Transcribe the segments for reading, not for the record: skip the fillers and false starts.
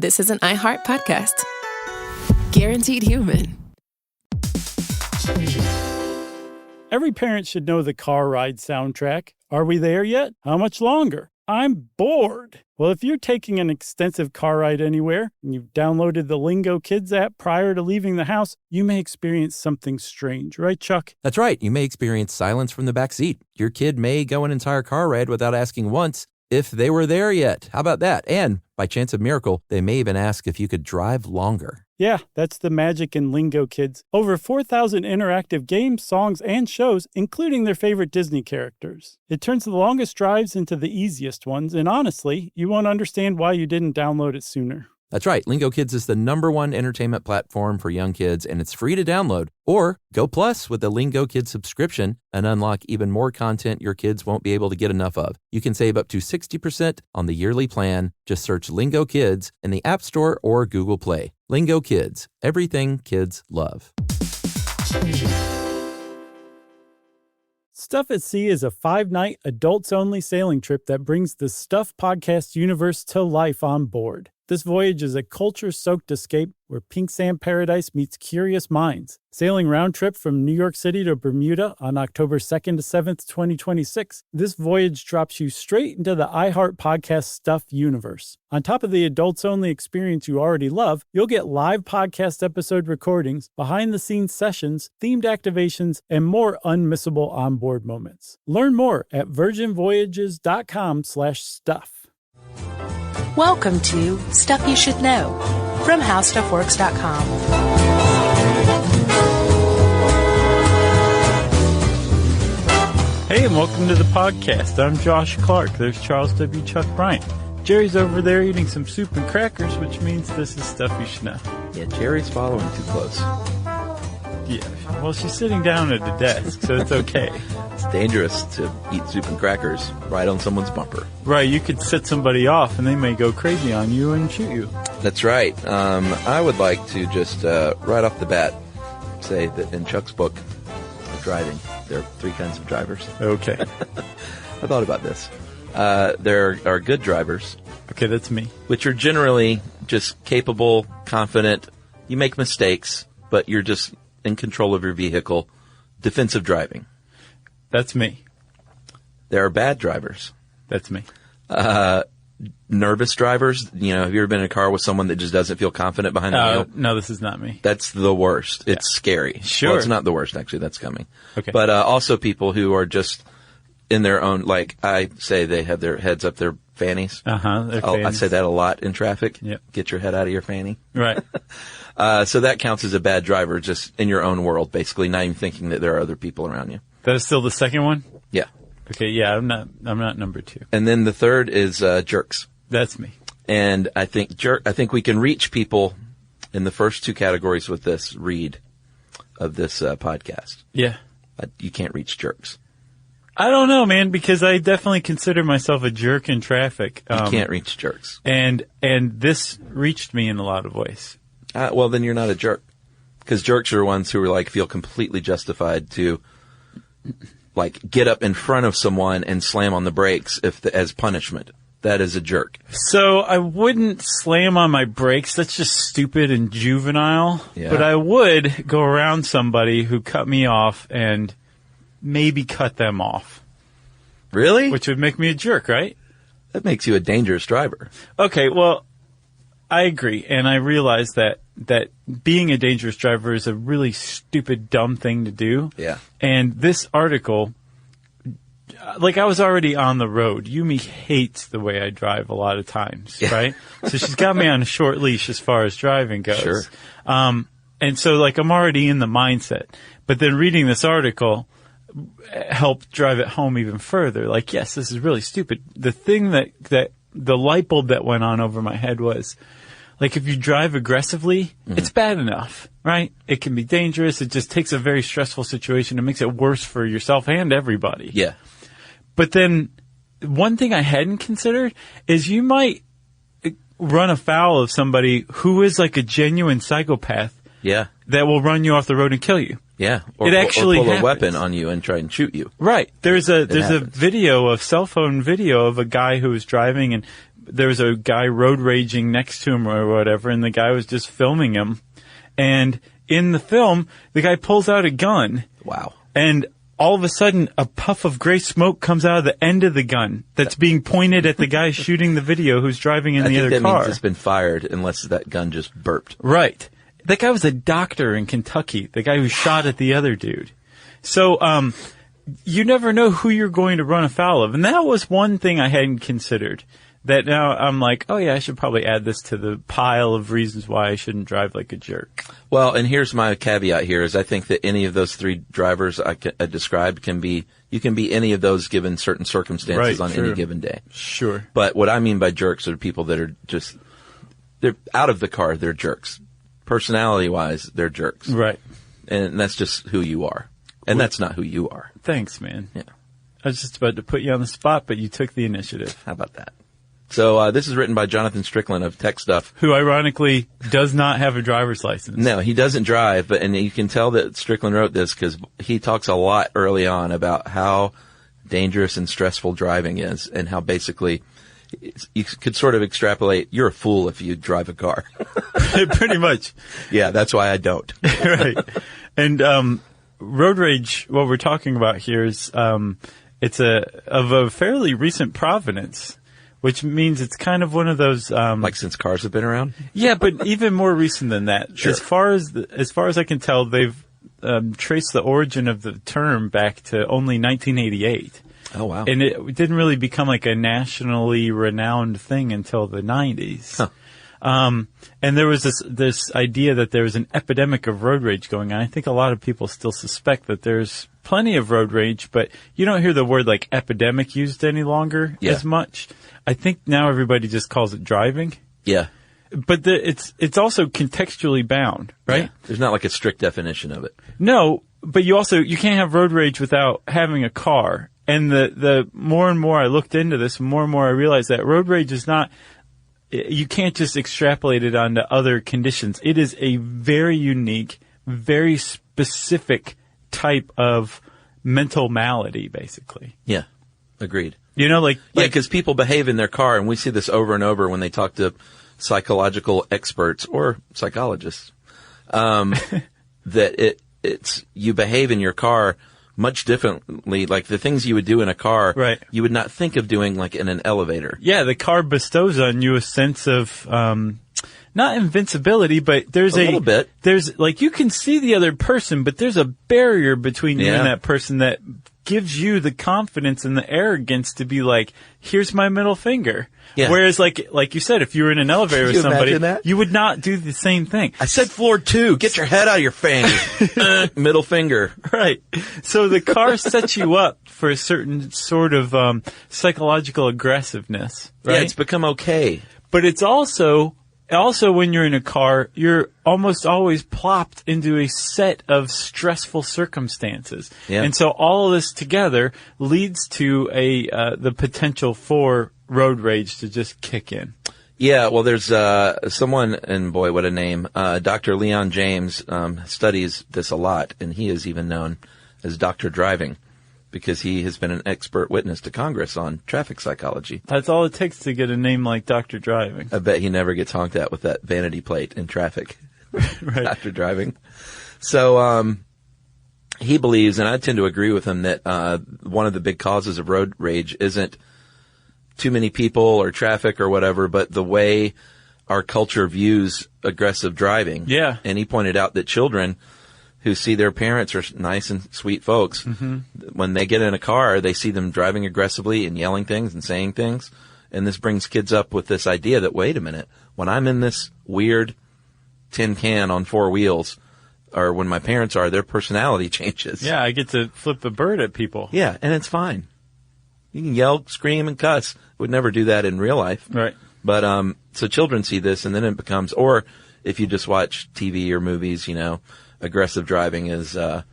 this is an iHeart podcast. Guaranteed human. Every parent should know the car ride soundtrack. Are we there yet? How much longer? I'm bored. Well, if you're taking an extensive car ride anywhere and you've downloaded the Lingo Kids app prior to leaving the house, you may experience something strange, right, Chuck? That's right. You may experience silence from the back seat. Your kid may go an entire car ride without asking once if they were there yet. How about that? And by chance of miracle, they may even ask if you could drive longer. Yeah, that's the magic in Lingo Kids. Over 4,000 interactive games, songs, and shows, including their favorite Disney characters. It turns the longest drives into the easiest ones, and honestly, you won't understand why you didn't download it sooner. That's right. Lingo Kids is the #1 entertainment platform for young kids, and it's free to download. Or go Plus with the Lingo Kids subscription and unlock even more content your kids won't be able to get enough of. You can save up to 60% on the yearly plan. Just search Lingo Kids in the App Store or Google Play. Lingo Kids, everything kids love. Stuff at Sea is a 5-night, adults-only sailing trip that brings the Stuff podcast universe to life on board. This voyage is a culture-soaked escape where pink sand paradise meets curious minds. Sailing round trip from New York City to Bermuda on October 2nd to 7th, 2026, this voyage drops you straight into the iHeart Podcast Stuff universe. On top of the adults-only experience you already love, you'll get live podcast episode recordings, behind-the-scenes sessions, themed activations, and more unmissable onboard moments. Learn more at virginvoyages.com/stuff. Welcome to Stuff You Should Know from HowStuffWorks.com. Hey, and welcome to the podcast. I'm Josh Clark. There's Charles W. Chuck Bryant. Jerry's over there eating some soup and crackers, which means this is Stuff You Should Know. Yeah, Jerry's following too close. Yeah, well, she's sitting down at a desk, so it's okay. It's dangerous to eat soup and crackers right on someone's bumper. Right, you could set somebody off and they may go crazy on you and shoot you. That's right. I would like to just right off the bat say that in Chuck's book, Driving, there are 3 kinds of drivers. Okay. I thought about this. There are good drivers. Okay, that's me. Which are generally just capable, confident. You make mistakes, but you're just in control of your vehicle. Defensive driving. That's me. There are bad drivers. That's me. Nervous drivers. You know, have you ever been in a car with someone that just doesn't feel confident behind the wheel? No, this is not me. That's the worst. It's scary. Sure. Well, it's not the worst, actually. That's coming. Okay. But also people who are just in their own, like I say they have their heads up their fannies. Their fannies. I say that a lot in traffic. Yep. Get your head out of your fanny. Right. So that counts as a bad driver, just in your own world, basically, not even thinking that there are other people around you. That is still the second one? Yeah. Okay, yeah, I'm not number 2. And then the third is jerks. That's me. And I think we can reach people in the first 2 categories with this read of this podcast. Yeah. But you can't reach jerks. I don't know, man, because I definitely consider myself a jerk in traffic. You can't reach jerks. And this reached me in a lot of ways. Well, then you're not a jerk. Because jerks are ones who are like feel completely justified to like get up in front of someone and slam on the brakes as punishment. That is a jerk. So I wouldn't slam on my brakes. That's just stupid and juvenile. Yeah. But I would go around somebody who cut me off and maybe cut them off. Really? Which would make me a jerk, right? That makes you a dangerous driver. Okay, well, I agree. And I realize that being a dangerous driver is a really stupid, dumb thing to do. Yeah. And this article, like I was already on the road. Yumi hates the way I drive a lot of times, right? So she's got me on a short leash as far as driving goes. Sure. And so like I'm already in the mindset. But then reading this article helped drive it home even further. Like, yes, this is really stupid. The thing that the light bulb that went on over my head was, like, if you drive aggressively, it's bad enough, right? It can be dangerous. It just takes a very stressful situation and makes it worse for yourself and everybody. Yeah. But then one thing I hadn't considered is you might run afoul of somebody who is like a genuine psychopath. Yeah. That will run you off the road and kill you. Yeah. Or actually pull happens. a weapon on you and try and shoot you. Right. There's a happens. video, a cell phone video of a guy who was driving and there was a guy road raging next to him or whatever, and the guy was just filming him. And in the film, the guy pulls out a gun. Wow. And all of a sudden, a puff of gray smoke comes out of the end of the gun that's being pointed at the guy shooting the video who's driving in the other car. I think that means it's been fired unless that gun just burped. Right. That guy was a doctor in Kentucky, the guy who shot at the other dude. So, you never know who you're going to run afoul of. And that was one thing I hadn't considered. That now I'm like, oh yeah, I should probably add this to the pile of reasons why I shouldn't drive like a jerk. Well, and here's my caveat here is I think that any of those three drivers I described you can be any of those given certain circumstances on any given day. Sure. But what I mean by jerks are people that are they're out of the car, they're jerks. Personality wise, they're jerks. Right. And that's just who you are. And that's not who you are. Thanks, man. Yeah. I was just about to put you on the spot, but you took the initiative. How about that? So this is written by Jonathan Strickland of Tech Stuff. Who ironically does not have a driver's license. No, he doesn't drive, and you can tell that Strickland wrote this because he talks a lot early on about how dangerous and stressful driving is and how basically you could sort of extrapolate, you're a fool if you drive a car. Pretty much. Yeah, that's why I don't. Right. And road rage, what we're talking about here is it's of a fairly recent provenance. Which means it's kind of one of those like since cars have been around? Yeah, but even more recent than that. Sure. As far as I can tell, they've traced the origin of the term back to only 1988. Oh wow. And it didn't really become like a nationally renowned thing until the 90s. Huh. And there was this idea that there was an epidemic of road rage going on. I think a lot of people still suspect that there's plenty of road rage, but you don't hear the word like epidemic used any longer as much. I think now everybody just calls it driving. Yeah. But it's also contextually bound, right? Yeah. There's not like a strict definition of it. No, but you can't have road rage without having a car. And the more and more I looked into this, more and more I realized that road rage is not, you can't just extrapolate it onto other conditions. It is a very unique, very specific type of mental malady, basically. Yeah. Agreed. You know, like because people behave in their car, and we see this over and over when they talk to psychological experts or psychologists, that it's you behave in your car much differently. Like the things you would do in a car, right, you would not think of doing like in an elevator. Yeah, the car bestows on you a sense of not invincibility, but there's a little bit. There's like you can see the other person, but there's a barrier between you and that person that gives you the confidence and the arrogance to be like, here's my middle finger. Yeah. Whereas like you said, if you were in an elevator with somebody, you would not do the same thing. I said floor 2. Get your head out of your fanny. Middle finger. Right. So the car sets you up for a certain sort of psychological aggressiveness. Right? Yeah, it's become okay. But it's also when you're in a car, you're almost always plopped into a set of stressful circumstances. Yeah. And so all of this together leads to the potential for road rage to just kick in. Yeah, well, there's someone, and boy, what a name, Dr. Leon James studies this a lot, and he is even known as Dr. Driving, because he has been an expert witness to Congress on traffic psychology. That's all it takes to get a name like Dr. Driving. I bet he never gets honked at with that vanity plate in traffic. Right. Dr. Driving. So he believes, and I tend to agree with him, that one of the big causes of road rage isn't too many people or traffic or whatever, but the way our culture views aggressive driving. Yeah. And he pointed out that children who see their parents are nice and sweet folks, when they get in a car, they see them driving aggressively and yelling things and saying things. And this brings kids up with this idea that, wait a minute, when I'm in this weird tin can on 4 wheels, or when my parents are, their personality changes. Yeah, I get to flip a bird at people. Yeah, and it's fine. You can yell, scream, and cuss. Would never do that in real life. Right. But, so children see this, and then it becomes, or if you just watch TV or movies, you know, aggressive driving is the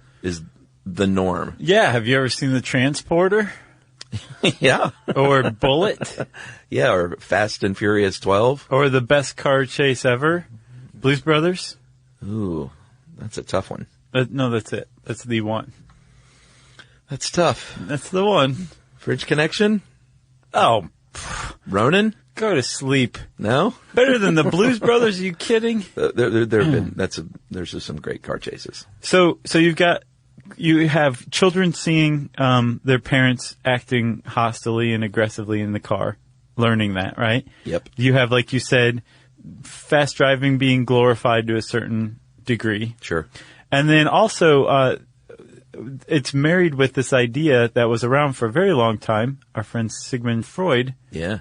norm. Yeah. Have you ever seen The Transporter? Yeah. Or Bullet? Yeah, or Fast and Furious 12. Or The Best Car Chase Ever? Blues Brothers? Ooh, that's a tough one. No, that's it. That's the one. That's tough. That's the one. Fridge Connection? Oh, Ronin? Go to sleep. No? Better than the Blues Brothers? Are you kidding? There's just some great car chases. So you have children seeing their parents acting hostilely and aggressively in the car, learning that, right? Yep. You have, like you said, fast driving being glorified to a certain degree. Sure. And then also, it's married with this idea that was around for a very long time. Our friend Sigmund Freud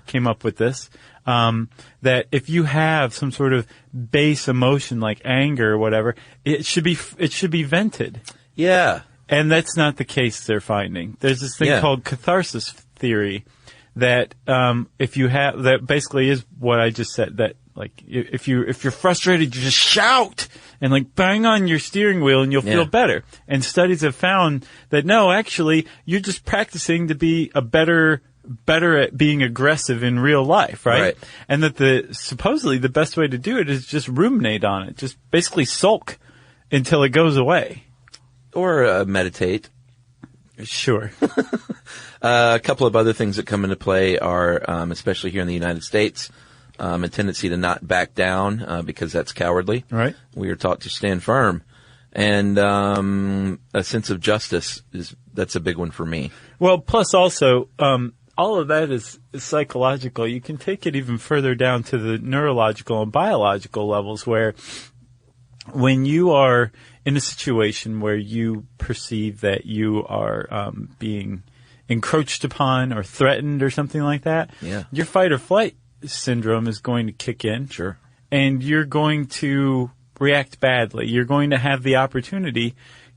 came up with this, that if you have some sort of base emotion like anger or whatever, it should be vented. Yeah. And that's not the case they're finding. There's this thing called catharsis theory that if you have, that basically is what I just said, that like if you're frustrated, you just shout and like bang on your steering wheel and you'll feel better. And studies have found that no, actually, you're just practicing to be better at being aggressive in real life, right? And that supposedly the best way to do it is just ruminate on it, just basically sulk until it goes away. Or meditate. Sure. A couple of other things that come into play are, especially here in the United States, a tendency to not back down because that's cowardly. Right. We are taught to stand firm. And a sense of justice, that's a big one for me. Well, plus also, all of that is psychological. You can take it even further down to the neurological and biological levels where when you are in a situation where you perceive that you are being encroached upon or threatened or something like that, your fight or flight syndrome is going to kick in. Sure. And you're going to react badly. You're going to have the opportunity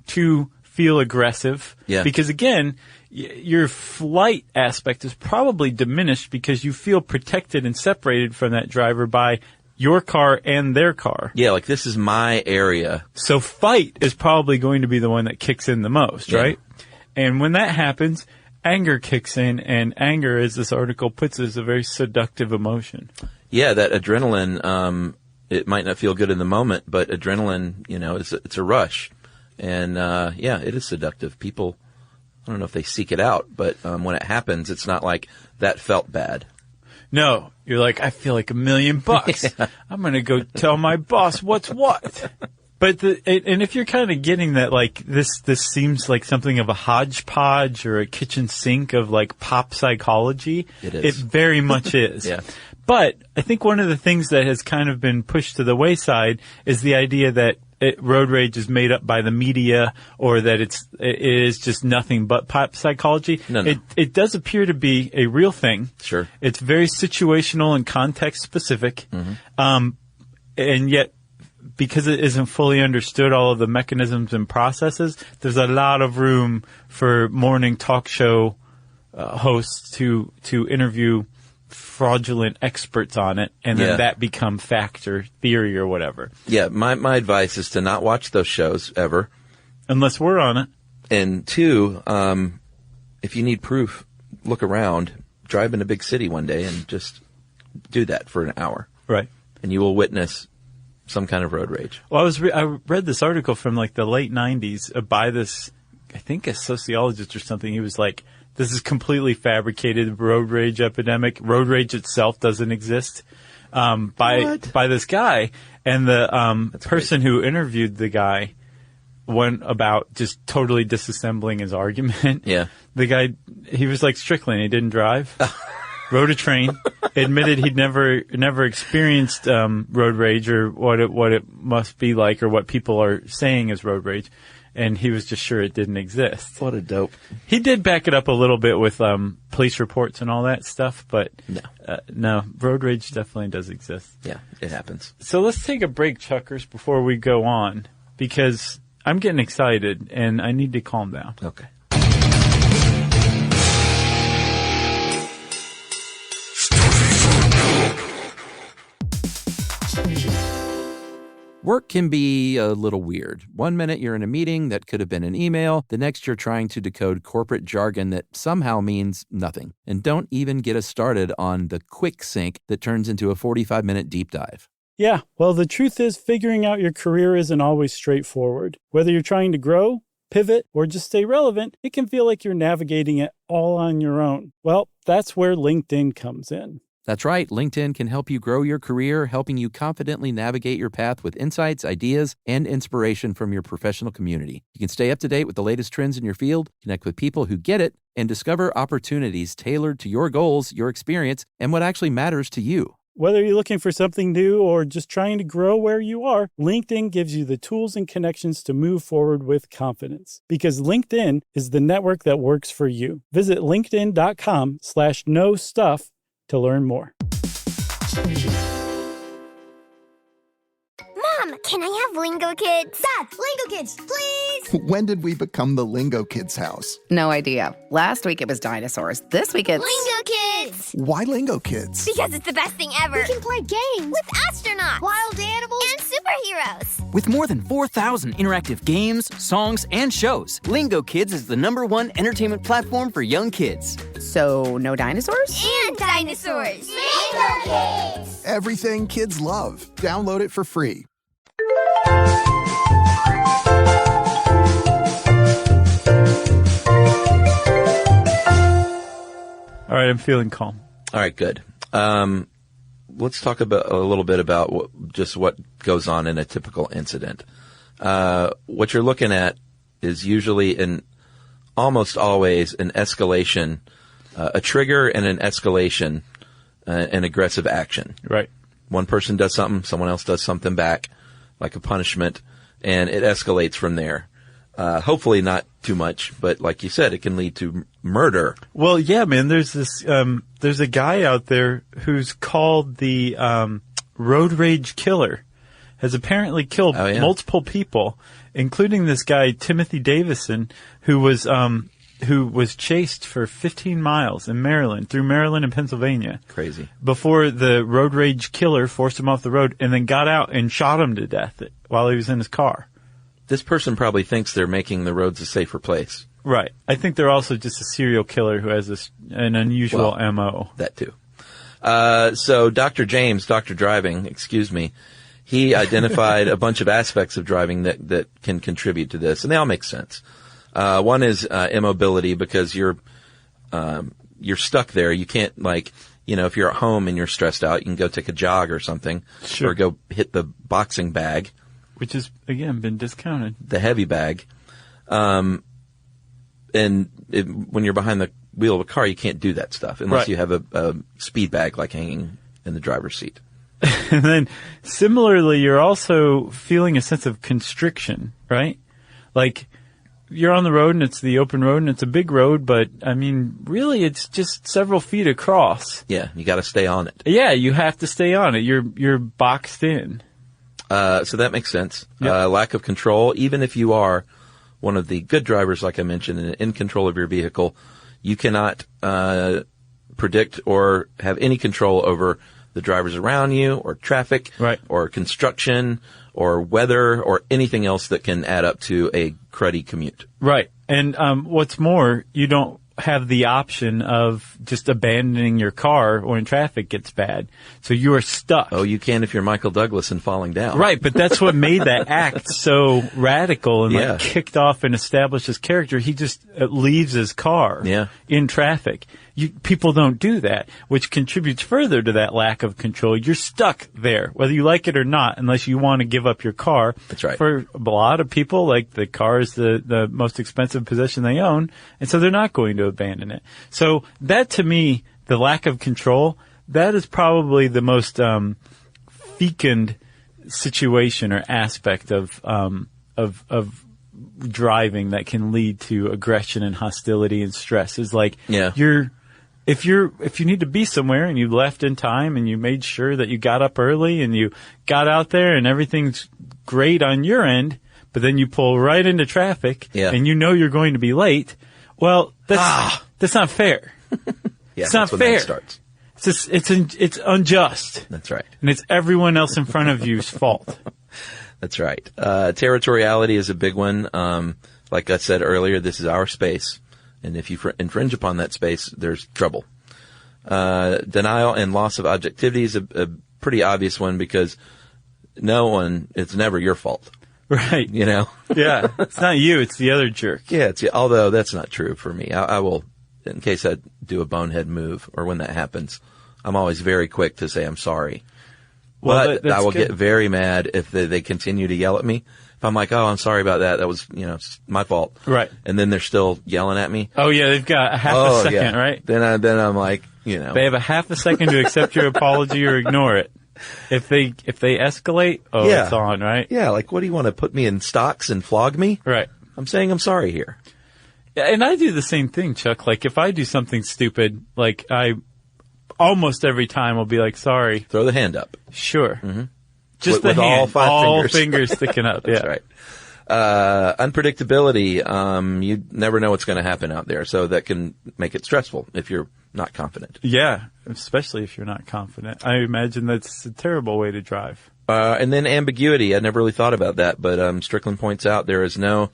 to feel aggressive. Yeah. Because again, your flight aspect is probably diminished because you feel protected and separated from that driver by your car and their car. Yeah, like this is my area. So fight is probably going to be the one that kicks in the most, right? And when that happens, anger kicks in, and anger, as this article puts it, is a very seductive emotion. Yeah, that adrenaline, it might not feel good in the moment, but adrenaline, it's a rush. And, it is seductive. People, I don't know if they seek it out, but when it happens, it's not like that felt bad. No, you're like, I feel like $1 million. I'm going to go tell my boss what's what. But and if you're kind of getting that, like this seems like something of a hodgepodge or a kitchen sink of like pop psychology. It is. It very much is. But I think one of the things that has kind of been pushed to the wayside is the idea that road rage is made up by the media, or that it is just nothing but pop psychology. No. It does appear to be a real thing. Sure. It's very situational and context specific. Mm-hmm. And yet, because it isn't fully understood, all of the mechanisms and processes, there's a lot of room for morning talk show hosts to interview fraudulent experts on it, and then that become fact or theory or whatever. Yeah, my advice is to not watch those shows ever. Unless we're on it. And two, if you need proof, look around, drive in a big city one day and just do that for an hour. Right. And you will witness some kind of road rage. Well, I read this article from like the late 90s by this, I think a sociologist or something. He was like, this is completely fabricated road rage epidemic. Road rage itself doesn't exist, by this guy. And the, person who interviewed the guy went about just totally disassembling his argument. Yeah. The guy, he was like Strickland. He didn't drive. Rode a train, admitted he'd never experienced road rage or what it must be like or what people are saying is road rage, and he was just sure it didn't exist. What a dope. He did back it up a little bit with police reports and all that stuff, but no, road rage definitely does exist. Yeah, it happens. So let's take a break, Chuckers, before we go on, because I'm getting excited and I need to calm down. Okay. Work can be a little weird. One minute you're in a meeting that could have been an email. The next you're trying to decode corporate jargon that somehow means nothing. And don't even get us started on the quick sync that turns into a 45-minute deep dive. Yeah, well, the truth is figuring out your career isn't always straightforward. Whether you're trying to grow, pivot, or just stay relevant, it can feel like you're navigating it all on your own. Well, that's where LinkedIn comes in. That's right. LinkedIn can help you grow your career, helping you confidently navigate your path with insights, ideas, and inspiration from your professional community. You can stay up to date with the latest trends in your field, connect with people who get it, and discover opportunities tailored to your goals, your experience, and what actually matters to you. Whether you're looking for something new or just trying to grow where you are, LinkedIn gives you the tools and connections to move forward with confidence. Because LinkedIn is the network that works for you. Visit linkedin.com/know stuff to learn more. Mom, can I have Lingo Kids? Dad, Lingo Kids, please! When did we become the Lingo Kids house? No idea. Last week it was dinosaurs. This week it's... Lingo Kids! Why Lingo Kids? Because it's the best thing ever. We can play games with astronauts, wild animals, and superheroes. With more than 4,000 interactive games, songs, and shows, Lingo Kids is the #1 entertainment platform for young kids. So, no dinosaurs? And dinosaurs! Lingo Kids! Everything kids love. Download it for free. All right, I'm feeling calm. All right, good. Let's talk about a little bit about what goes on in a typical incident. What you're looking at is usually almost always an escalation, a trigger and an escalation, an aggressive action. Right. One person does something, someone else does something back, like a punishment, and it escalates from there. Hopefully not too much, but like you said, it can lead to murder. Well, yeah, man, there's a guy out there who's called the road rage killer, has apparently killed multiple people, including this guy, Timothy Davison, who was chased for 15 miles in Maryland, through Maryland and Pennsylvania. Crazy. Before the road rage killer forced him off the road and then got out and shot him to death while he was in his car. This person probably thinks they're making the roads a safer place. Right. I think they're also just a serial killer who has an unusual MO. That too. So Dr. James, Dr. Driving, excuse me, he identified a bunch of aspects of driving that can contribute to this, and they all make sense. One is immobility, because you're stuck there. You can't, if you're at home and you're stressed out, you can go take a jog or something, Sure. or go hit the boxing bag. Which has, again, been discounted. The heavy bag. And when you're behind the wheel of a car, you can't do that stuff unless you have a speed bag hanging in the driver's seat. And then, similarly, you're also feeling a sense of constriction, right? Like, you're on the road and it's the open road and it's a big road, but, really it's just several feet across. Yeah, you gotta stay on it. Yeah, you have to stay on it. You're boxed in. So that makes sense. Yep. Lack of control. Even if you are one of the good drivers, like I mentioned, and in control of your vehicle, you cannot predict or have any control over the drivers around you, or traffic, right, or construction, or weather, or anything else that can add up to a cruddy commute. Right. And what's more, you don't have the option of just abandoning your car when traffic gets bad. So you are stuck. Oh, you can if you're Michael Douglas and falling down. Right, but that's what made that act so radical and kicked off and established his character. He just leaves his car in traffic. People don't do that, which contributes further to that lack of control. You're stuck there, whether you like it or not, unless you want to give up your car. That's right. For a lot of people, the car is the most expensive possession they own, and so they're not going to abandon it. So that, to me, the lack of control, that is probably the most fecund situation or aspect of driving that can lead to aggression and hostility and stress. Is if you need to be somewhere and you left in time and you made sure that you got up early and you got out there and everything's great on your end, but then you pull right into traffic and you know you're going to be late, well, that's not fair. It's not fair. fair. That starts. It's unjust. That's right. And it's everyone else in front of you's fault. That's right. Territoriality is a big one. Like I said earlier, this is our space. And if you infringe upon that space, there's trouble. Denial and loss of objectivity is a pretty obvious one, because it's never your fault. Right. Yeah. It's not you, it's the other jerk. Yeah, although that's not true for me. I will, in case I do a bonehead move or when that happens, I'm always very quick to say I'm sorry. Well, but I will good. get very mad if they continue to yell at me. If I'm like, oh, I'm sorry about that. That was, it's my fault. Right. And then they're still yelling at me. Oh yeah, they've got a half a second, right? Then I'm like, They have a half a second to accept your apology or ignore it. If they escalate, it's on, right? Yeah, like, what do you want to put me in stocks and flog me? Right. I'm saying I'm sorry here. Yeah, and I do the same thing, Chuck. Like, if I do something stupid, like, I almost every time will be like, sorry. Throw the hand up. Sure. Mm-hmm. Just with the hand. all 5 fingers sticking up. That's yeah. right. Unpredictability. You never know what's going to happen out there. So that can make it stressful if you're not confident. Yeah. Especially if you're not confident. I imagine that's a terrible way to drive. And then ambiguity. I never really thought about that, but Strickland points out there is no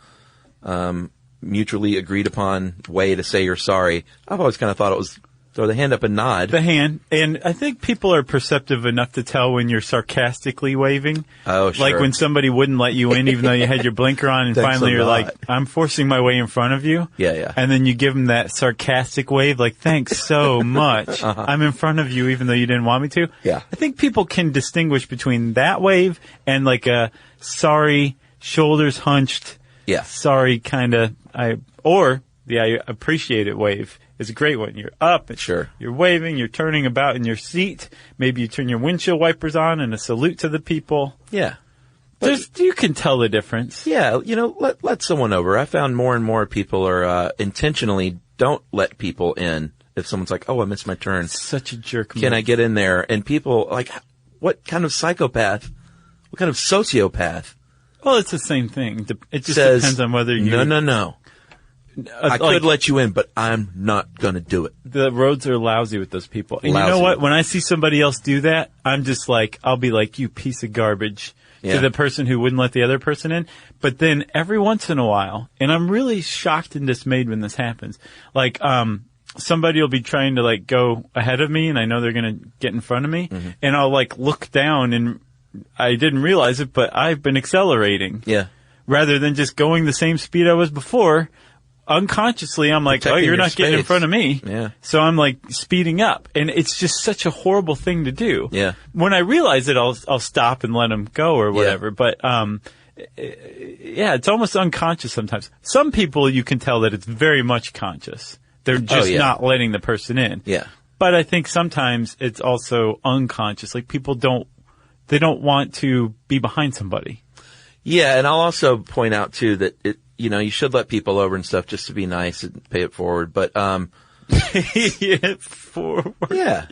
mutually agreed upon way to say you're sorry. I've always kind of thought it was throw the hand up and nod. The hand. And I think people are perceptive enough to tell when you're sarcastically waving. Oh, sure. Like when somebody wouldn't let you in even though you had your blinker on and Thanks finally a you're lot. like, I'm forcing my way in front of you. Yeah. And then you give them that sarcastic wave like, thanks so much. I'm in front of you even though you didn't want me to. Yeah. I think people can distinguish between that wave and like a sorry, shoulders hunched, sorry kind of, or the I appreciate it wave. Is a great one. You're up. Sure. You're waving. You're turning about in your seat. Maybe you turn your windshield wipers on and a salute to the people. Yeah. You can tell the difference. Yeah. Let someone over. I found more and more people are intentionally don't let people in if someone's like, oh, I missed my turn. It's such a jerk move. Can I get in there? And people like, what kind of psychopath? What kind of sociopath? Well, it's the same thing. It just says, depends on whether you... No. I could let you in, but I'm not going to do it. The roads are lousy with those people. And lousy. You know what? When I see somebody else do that, I'm just like, I'll be like, you piece of garbage to the person who wouldn't let the other person in. But then every once in a while, and I'm really shocked and dismayed when this happens, like, somebody will be trying to like go ahead of me and I know they're going to get in front of me and I'll like look down and I didn't realize it, but I've been accelerating. Yeah. Rather than just going the same speed I was before. Unconsciously, I'm like, Protecting you're not your getting in space. front of me. Yeah. So I'm like speeding up. And it's just such a horrible thing to do. Yeah. When I realize it, I'll stop and let them go or whatever. Yeah. But, it's almost unconscious sometimes. Some people, you can tell that it's very much conscious. They're just not letting the person in. Yeah. But I think sometimes it's also unconscious. Like people don't want to be behind somebody. Yeah. And I'll also point out too that you should let people over and stuff just to be nice and pay it forward. But, Pay it forward. Yeah.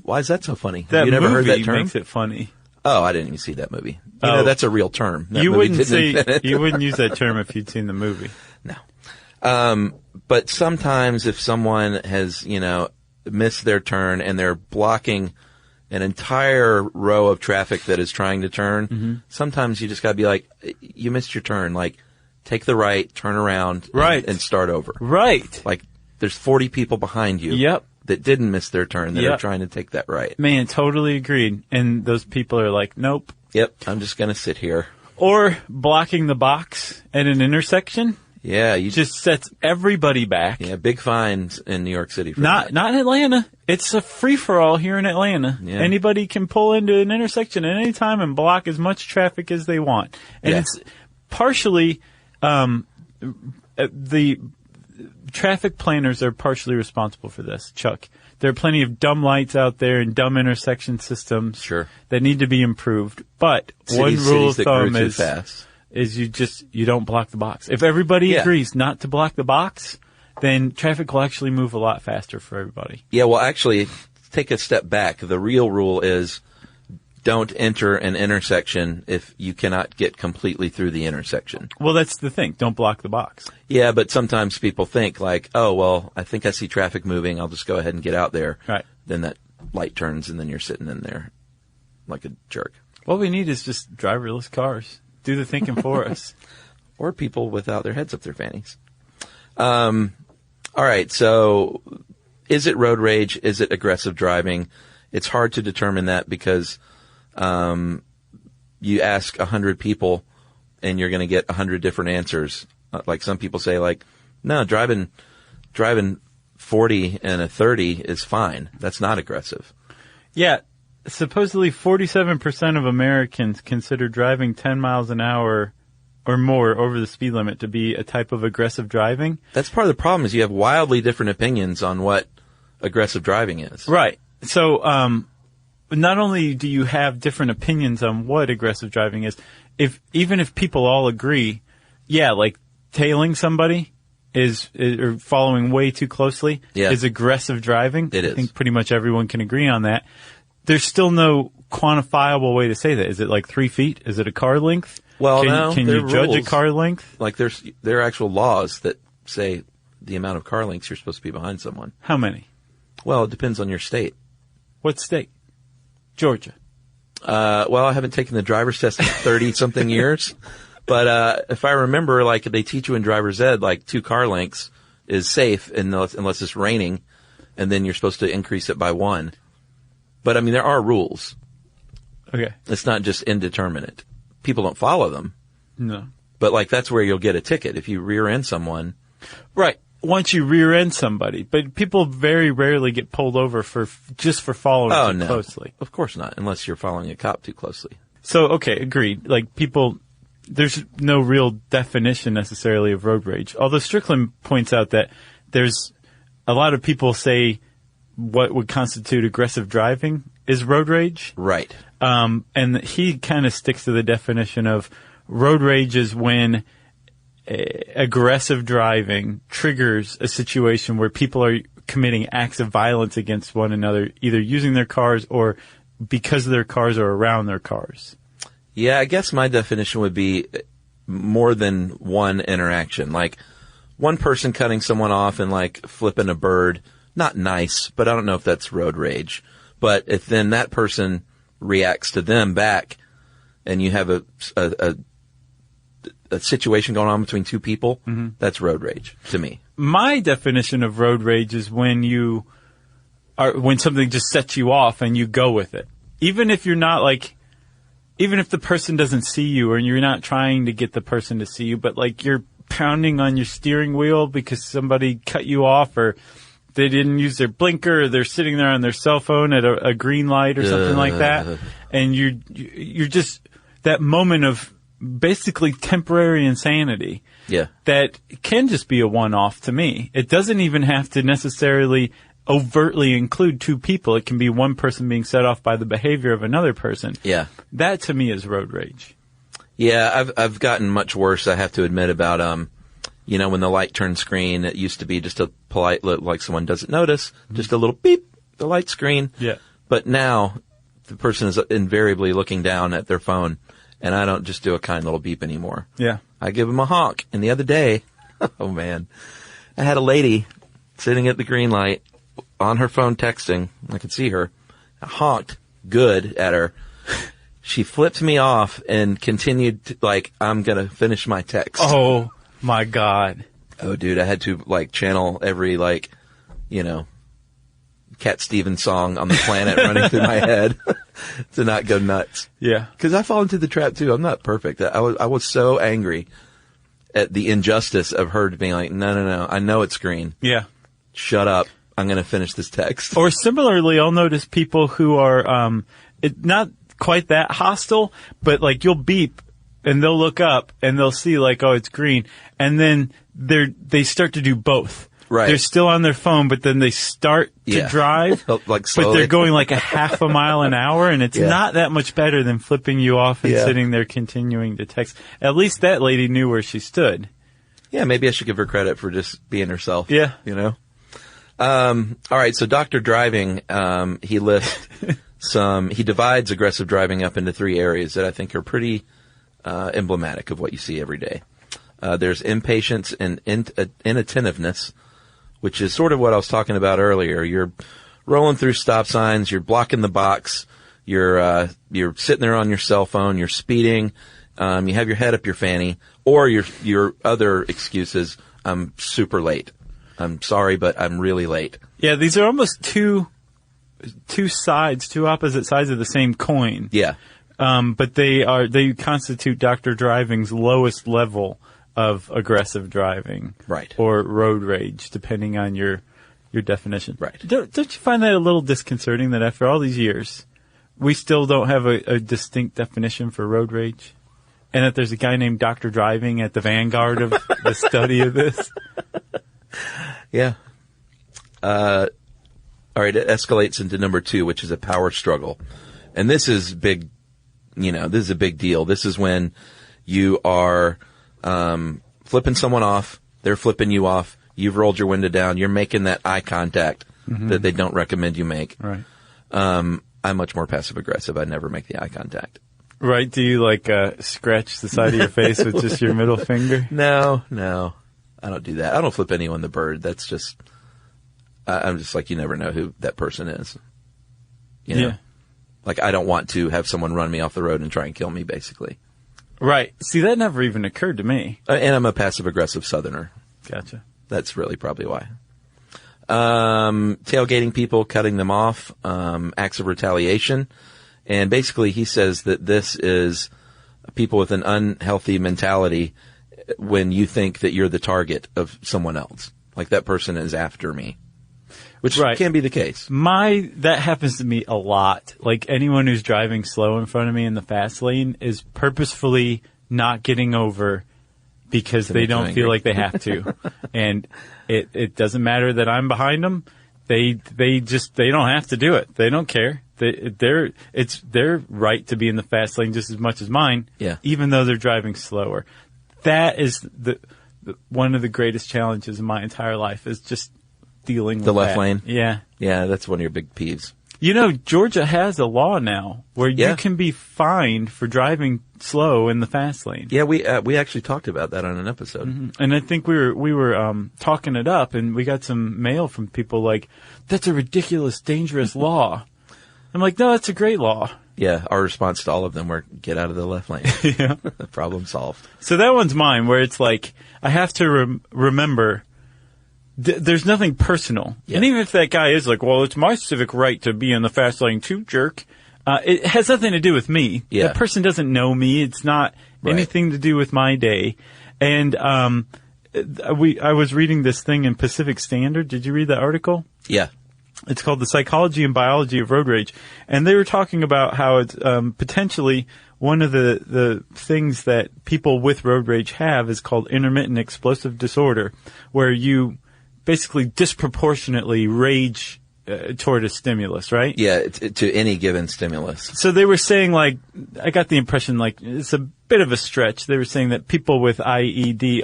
Why is that so funny? That Have you never heard that term? makes it funny. Oh, I didn't even see that movie. That's a real term. That You movie wouldn't didn't invent it. you wouldn't use that term if you'd seen the movie. No. But sometimes if someone has, missed their turn and they're blocking an entire row of traffic that is trying to turn, sometimes you just gotta be like, you missed your turn. Like, take the right, turn around, and start over. Right. Like, there's 40 people behind you. Yep. That didn't miss their turn that are trying to take that right. Man, totally agreed. And those people are like, nope. Yep. I'm just gonna sit here. Or blocking the box at an intersection. Yeah. You just sets everybody back. Yeah. Big fines in New York City. For not in Atlanta. It's a free-for-all here in Atlanta. Yeah. Anybody can pull into an intersection at any time and block as much traffic as they want. And it's partially, the traffic planners are partially responsible for this, Chuck. There are plenty of dumb lights out there and dumb intersection systems that need to be improved. But one rule of thumb is you don't block the box. If everybody agrees not to block the box, then traffic will actually move a lot faster for everybody. Yeah, well, actually, take a step back. The real rule is don't enter an intersection if you cannot get completely through the intersection. Well, that's the thing. Don't block the box. Yeah, but sometimes people think like, oh, well, I think I see traffic moving. I'll just go ahead and get out there. Right. Then that light turns and then you're sitting in there like a jerk. What we need is just driverless cars. Do the thinking for us. Or people without their heads up their fannies. All right. So is it road rage? Is it aggressive driving? It's hard to determine that because you ask 100 people and you're going to get 100 different answers. Like some people say like, no, driving 40 and a 30 is fine. That's not aggressive. Yeah. Supposedly 47% of Americans consider driving 10 miles an hour or more over the speed limit to be a type of aggressive driving. That's part of the problem is you have wildly different opinions on what aggressive driving is. Right. So, not only do you have different opinions on what aggressive driving is, even if people all agree, yeah, like tailing somebody is or following way too closely is aggressive driving. It is. I think pretty much everyone can agree on that. There's still no quantifiable way to say that. Is it like 3 feet? Is it a car length? Well, can you judge a car length? Like there are actual laws that say the amount of car lengths you're supposed to be behind someone. How many? Well, it depends on your state. What state? Georgia. Well, I haven't taken the driver's test in 30-something years. But if I remember, like, they teach you in driver's ed, like, 2 car lengths is safe unless it's raining, and then you're supposed to increase it by 1. But, I mean, there are rules. Okay. It's not just indeterminate. People don't follow them. No. But, like, that's where you'll get a ticket if you rear end someone. Right. Once you rear end somebody. But people very rarely get pulled over just for following too closely. Of course not, unless you're following a cop too closely. So, okay, agreed. Like, there's no real definition necessarily of road rage. Although Strickland points out that there's a lot of people say what would constitute aggressive driving is road rage. Right. And he kind of sticks to the definition of road rage is when aggressive driving triggers a situation where people are committing acts of violence against one another, either using their cars or because their cars are around their cars. Yeah, I guess my definition would be more than one interaction. Like, one person cutting someone off and, like, flipping a bird, not nice, but I don't know if that's road rage. But if then that person reacts to them back and you have a situation going on between two people, that's road rage to me. My definition of road rage is when when something just sets you off and you go with it. Even if you're not even if the person doesn't see you or you're not trying to get the person to see you, but like you're pounding on your steering wheel because somebody cut you off or they didn't use their blinker or they're sitting there on their cell phone at a green light or something like that. And you're just that moment of basically temporary insanity. Yeah. That can just be a one-off to me. It doesn't even have to necessarily overtly include two people. It can be one person being set off by the behavior of another person. Yeah. That to me is road rage. Yeah, I've gotten much worse, I have to admit, about when the light turns green, it used to be just a polite look, like someone doesn't notice, just a little beep, the light's green. Yeah. But now the person is invariably looking down at their phone, and I don't just do a kind little beep anymore. Yeah. I give them a honk. And the other day, oh man, I had a lady sitting at the green light on her phone texting. I could see her. I honked good at her. She flipped me off and continued I'm going to finish my text. Oh my God. Oh dude, I had to channel every Cat Stevens song on the planet running through my head to not go nuts. Yeah. Cause I fall into the trap too. I'm not perfect. I was so angry at the injustice of her being like, no, I know it's green. Yeah. Shut up. I'm going to finish this text. Or similarly, I'll notice people who are, not quite that hostile, but you'll beep and they'll look up and they'll see oh, it's green. And then they start to do both. Right. They're still on their phone, but then they start to drive, slowly. But they're going a half a mile an hour, and it's not that much better than flipping you off and sitting there continuing to text. At least that lady knew where she stood. Yeah, maybe I should give her credit for just being herself. Yeah. All right, so Dr. Driving, he lists he divides aggressive driving up into 3 areas that I think are pretty emblematic of what you see every day. There's impatience and inattentiveness, which is sort of what I was talking about earlier. You're rolling through stop signs, you're blocking the box, you're sitting there on your cell phone, you're speeding, you have your head up your fanny, or your other excuses, I'm super late. I'm sorry, but I'm really late. Yeah, these are almost two opposite sides of the same coin. Yeah. But they constitute Dr. Driving's lowest level of aggressive driving. Right. Or road rage, depending on your your definition. Right. Don't you find that a little disconcerting that after all these years, we still don't have a distinct definition for road rage? And that there's a guy named Dr. Driving at the vanguard of the study of this? Yeah. All right, it escalates into number 2, which is a power struggle. And this is big, this is a big deal. This is when you are flipping someone off, they're flipping you off, you've rolled your window down, you're making that eye contact that they don't recommend you make. Right. I'm much more passive-aggressive. I never make the eye contact. Right. Do you, scratch the side of your face with just your middle finger? No. I don't do that. I don't flip anyone the bird. That's just... I'm just like, you never know who that person is. You know? Yeah. Like, I don't want to have someone run me off the road and try and kill me, basically. Right. See, that never even occurred to me. And I'm a passive-aggressive Southerner. Gotcha. That's really probably why. Tailgating people, cutting them off, acts of retaliation. And basically, he says that this is people with an unhealthy mentality when you think that you're the target of someone else. Like, that person is after me. Which can be the case. That happens to me a lot. Like, anyone who's driving slow in front of me in the fast lane is purposefully not getting over because they don't feel like they have to. And it doesn't matter that I'm behind them. They don't have to do it. They don't care. It's their right to be in the fast lane just as much as mine. Yeah. Even though they're driving slower. That is one of the greatest challenges in my entire life is just dealing with the left lane. Yeah. Yeah, that's one of your big peeves. Georgia has a law now where you can be fined for driving slow in the fast lane. Yeah, we actually talked about that on an episode. Mm-hmm. And I think we were talking it up, and we got some mail from people like, "That's a ridiculous, dangerous law." I'm like, "No, that's a great law." Yeah, our response to all of them were, "Get out of the left lane." Yeah, problem solved. So that one's mine, where it's like I have to remember. There's nothing personal. Yeah. And even if that guy is like, well, it's my civic right to be in the fast lane too, jerk. It has nothing to do with me. Yeah. That person doesn't know me. It's not anything to do with my day. And, I was reading this thing in Pacific Standard. Did you read that article? Yeah. It's called The Psychology and Biology of Road Rage. And they were talking about how it's, potentially one of the things that people with road rage have is called intermittent explosive disorder, where you basically disproportionately rage toward a stimulus, right? Yeah, to any given stimulus. So they were saying, like, I got the impression, like, it's a bit of a stretch. They were saying that people with IED,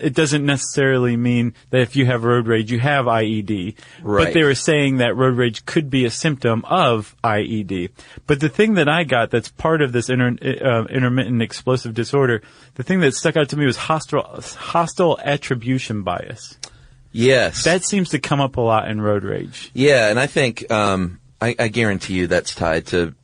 it doesn't necessarily mean that if you have road rage, you have IED. Right. But they were saying that road rage could be a symptom of IED. But the thing that I got that's part of this intermittent explosive disorder, the thing that stuck out to me was hostile attribution bias. Yes. That seems to come up a lot in road rage. Yeah, and I think, I guarantee you that's tied to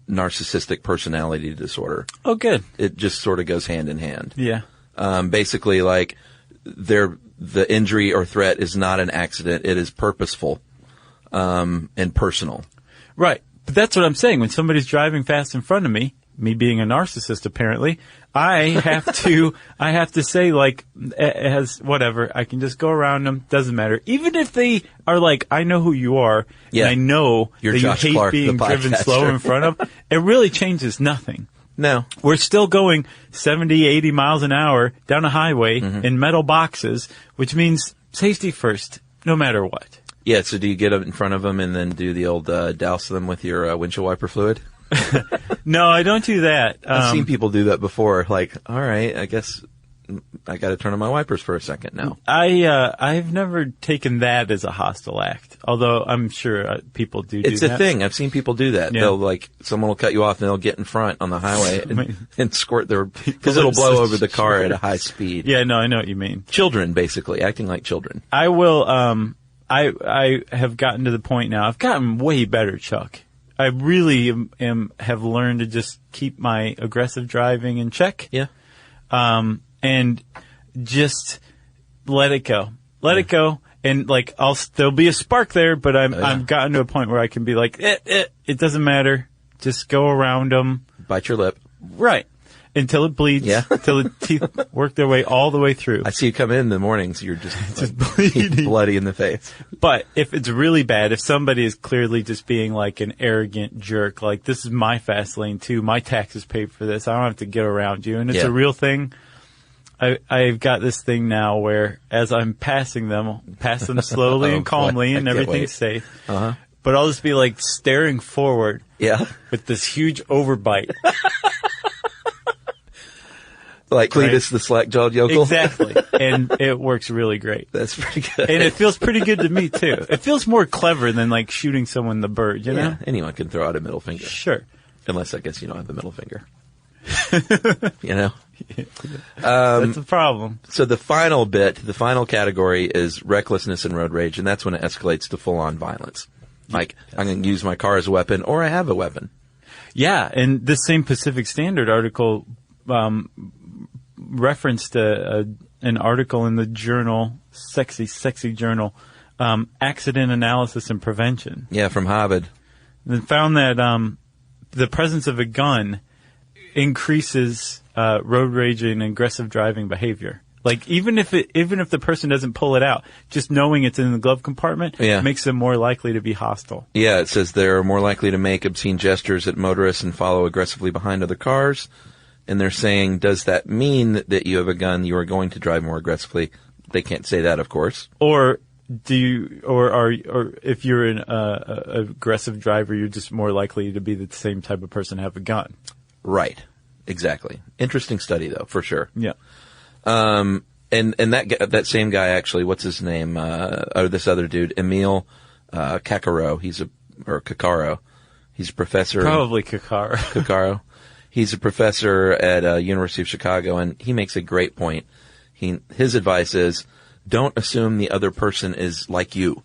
narcissistic personality disorder. Oh, good. It just sort of goes hand in hand. Yeah. Basically, like, the injury or threat is not an accident. It is purposeful, and personal. Right. But that's what I'm saying. When somebody's driving fast in front of me being a narcissist apparently, I have to say, like, it has whatever. I can just go around them. Doesn't matter. Even if they are like, I know who you are. Yeah. And I know You're that Josh you hate Clark, being the driven podcaster. slow in front of. It really changes nothing. No. We're still going 70, 80 miles an hour down a highway in metal boxes, which means safety first, no matter what. Yeah. So do you get up in front of them and then do the old douse them with your windshield wiper fluid? No, I don't do that. I've seen people do that before. Like, all right, I guess I got to turn on my wipers for a second now. I've never taken that as a hostile act, although I'm sure people do It's that. a thing. I've seen people do that. Yeah. They'll, like, someone will cut you off and they'll get in front on the highway and squirt their, because it'll blow over the car at a high speed. Yeah, no, I know what you mean. Children, basically, acting like children. I will, I have gotten to the point now, I've gotten way better, Chuck. I really have learned to just keep my aggressive driving in check. Yeah. And just let it go. Let it go. And, like, there'll be a spark there, but I've gotten to a point where I can be like, it doesn't matter. Just go around them. Bite your lip. Right. Until it bleeds. Yeah. Until the teeth work their way all the way through. I see you come in the mornings, you're just, like, bleeding. bloody in the face. But if it's really bad, if somebody is clearly just being like an arrogant jerk, like this is my fast lane too, my taxes paid for this, I don't have to get around you, and it's a real thing. I've got this thing now where as I'm passing them, pass them slowly and calmly, and everything's safe. Uh-huh. But I'll just be like staring forward. Yeah. With this huge overbite. Like Cletus the slack-jawed yokel? Exactly. And it works really great. That's pretty good. And it feels pretty good to me, too. It feels more clever than, like, shooting someone in the bird, you know? Anyone can throw out a middle finger. Sure. Unless, I guess, you don't have the middle finger. You know? That's a problem. So the final category is recklessness and road rage, and that's when it escalates to full-on violence. Like, I'm going to use my car as a weapon, or I have a weapon. Yeah, and this same Pacific Standard article referenced an article in the journal, sexy journal, Accident Analysis and Prevention. Yeah, from Harvard. And found that the presence of a gun increases road rage and aggressive driving behavior. Like even if the person doesn't pull it out, just knowing it's in the glove compartment makes them more likely to be hostile. Yeah, it says they're more likely to make obscene gestures at motorists and follow aggressively behind other cars. And they're saying, does that mean that you have a gun, you are going to drive more aggressively? They can't say that, of course. Or if you're an aggressive driver, you're just more likely to be the same type of person to have a gun. Right. Exactly. Interesting study, though, for sure. Yeah. And that same guy, actually, what's his name? This other dude, Emil Caccaro. Caccaro. He's a professor. Probably Caccaro. Caccaro. He's a professor at University of Chicago, and he makes a great point. His advice is, don't assume the other person is like you.